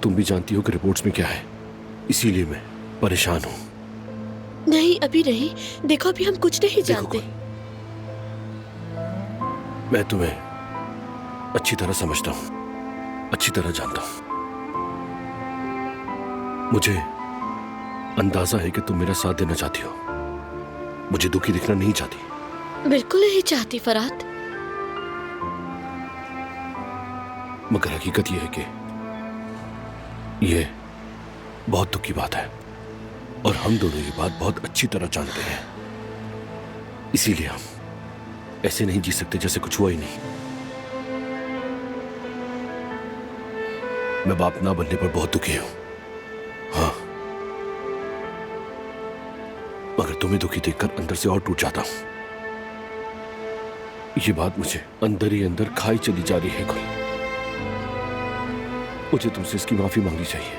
तुम भी जानती हो कि रिपोर्ट्स में क्या है, इसीलिए मैं परेशान हूँ। नहीं, अभी नहीं। देखो, अभी हम कुछ नहीं जानते। मैं तुम्हें अच्छी तरह समझता हूँ, अच्छी तरह जानता हूँ। मुझे अंदाजा है कि तुम मेरा साथ देना चाहती हो, मुझे दुखी दिखना नहीं चाहती। बिल्कुल नहीं चाहती फरहाद। मगर हकीकत यह है कि यह बहुत दुख की बात है और हम दोनों ये बात बहुत अच्छी तरह जानते हैं। इसीलिए हम ऐसे नहीं जी सकते जैसे कुछ हुआ ही नहीं। मैं बाप ना बनने पर बहुत दुखी हूं, हाँ, मगर तुम्हें दुखी देखकर अंदर से और टूट जाता हूं। ये बात मुझे अंदर ही अंदर खाई चली जा रही है। मुझे तुमसे इसकी माफी मांगनी चाहिए।